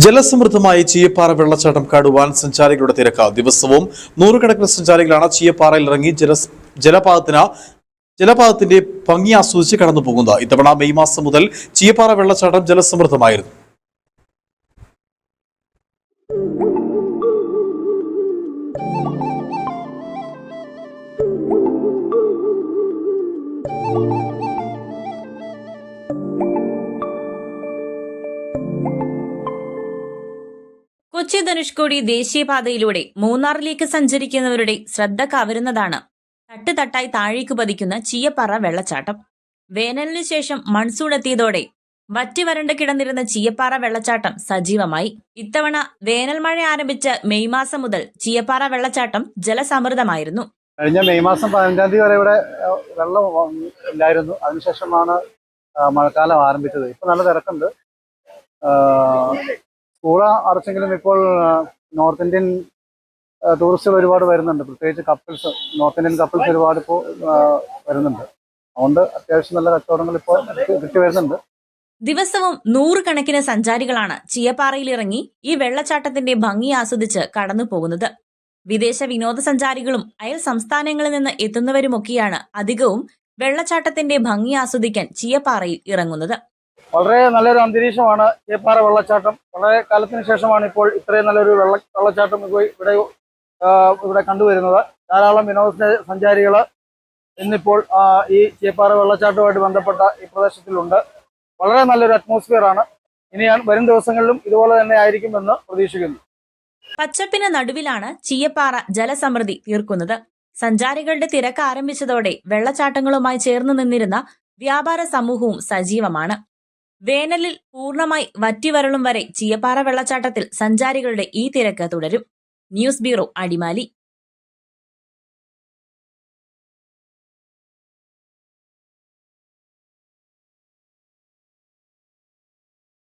ജലസമൃദ്ധമായ ചീയപ്പാറ വെള്ളച്ചാട്ടം കാണുവാൻ സഞ്ചാരികളുടെ തിരക്ക്. ദിവസവും നൂറുകണക്കിന് സഞ്ചാരികളാണ് ചീയപ്പാറയിൽ ഇറങ്ങി ജലപാതത്തിന്റെ ഭംഗി ആസ്വദിച്ച് കടന്നു പോകുന്നത്. ഇത്തവണ മെയ് മാസം മുതൽ ചീയപ്പാറ വെള്ളച്ചാട്ടം ജലസമൃദ്ധമായിരുന്നു. കൊച്ചി ധനുഷ്കോടി ദേശീയപാതയിലൂടെ മൂന്നാറിലേക്ക് സഞ്ചരിക്കുന്നവരുടെ ശ്രദ്ധ കവരുന്നതാണ് തട്ടുതട്ടായി താഴേക്ക് പതിക്കുന്ന ചീയപ്പാറ വെള്ളച്ചാട്ടം. വേനലിനു ശേഷം മൺസൂൺ എത്തിയതോടെ വറ്റിവരണ്ട് കിടന്നിരുന്ന ചീയപ്പാറ വെള്ളച്ചാട്ടം സജീവമായി. ഇത്തവണ വേനൽ മഴ ആരംഭിച്ച മെയ് മാസം മുതൽ ചീയപ്പാറ വെള്ളച്ചാട്ടം ജലസമൃദ്ധമായിരുന്നു. കഴിഞ്ഞ മെയ് മാസം 15 തീയതി വരെ ഇവിടെ വെള്ളം ഇല്ലായിരുന്നു. അതിനുശേഷമാണ് മഴക്കാലം ആരംഭിച്ചത്. ഇപ്പൊ നല്ല തിരക്കുണ്ട്. സ്കൂൾ അടച്ചെങ്കിലും ഇപ്പോൾ നോർത്ത് ഇന്ത്യൻ ടൂറിസ്റ്റുകൾ ഒരുപാട് വരുന്നുണ്ട്. പ്രത്യേകിച്ച് കപ്പിൾസ്, നോർത്ത് ഇന്ത്യൻ കപ്പിൾസ് ഒരുപാട് ഇപ്പോൾ വരുന്നുണ്ട്. അതുകൊണ്ട് അത്യാവശ്യം നല്ല കച്ചവടങ്ങൾ ഇപ്പോൾ കിട്ടി വരുന്നുണ്ട്. ദിവസവും നൂറുകണക്കിന് സഞ്ചാരികളാണ് ചീയപ്പാറയിൽ ഇറങ്ങി ഈ വെള്ളച്ചാട്ടത്തിന്റെ ഭംഗി ആസ്വദിച്ച് കടന്നു പോകുന്നത്. വിദേശ വിനോദസഞ്ചാരികളും അയൽ സംസ്ഥാനങ്ങളിൽ നിന്ന് എത്തുന്നവരുമൊക്കെയാണ് അധികവും വെള്ളച്ചാട്ടത്തിന്റെ ഭംഗി ആസ്വദിക്കാൻ ചീയപ്പാറയിൽ ഇറങ്ങുന്നത്. വളരെ നല്ലൊരു അന്തരീക്ഷമാണ് ചീയപ്പാറ വെള്ളച്ചാട്ടം. വളരെ കാലത്തിന് ശേഷമാണ് ഇപ്പോൾ ഇത്രയും നല്ലൊരു വെള്ളച്ചാട്ടം ഇവിടെ കണ്ടുവരുന്നത്. ധാരാളം വിനോദസഞ്ചാരികൾ ഇന്നിപ്പോൾ ഈ ചീയപ്പാറ വെള്ളച്ചാട്ടവുമായിട്ട് ബന്ധപ്പെട്ട ഈ പ്രദേശത്തിലുണ്ട്. വളരെ നല്ലൊരു അറ്റ്മോസ്ഫിയർ ആണ്. ഇനി വരും ദിവസങ്ങളിലും ഇതുപോലെ തന്നെ ആയിരിക്കുമെന്ന് പ്രതീക്ഷിക്കുന്നു. പച്ചപ്പിന് നടുവിലാണ് ചീയപ്പാറ ജലസമൃദ്ധി തീർക്കുന്നത്. സഞ്ചാരികളുടെ തിരക്ക് ആരംഭിച്ചതോടെ വെള്ളച്ചാട്ടങ്ങളുമായി ചേർന്ന് നിന്നിരുന്ന വ്യാപാര സമൂഹവും സജീവമാണ്. വേനലിൽ പൂർണ്ണമായി വറ്റിവരളും വരെ ചീയപ്പാറ വെള്ളച്ചാട്ടത്തിൽ സഞ്ചാരികളുടെ ഈ തിരക്ക് തുടരും. News bureau, Adimali.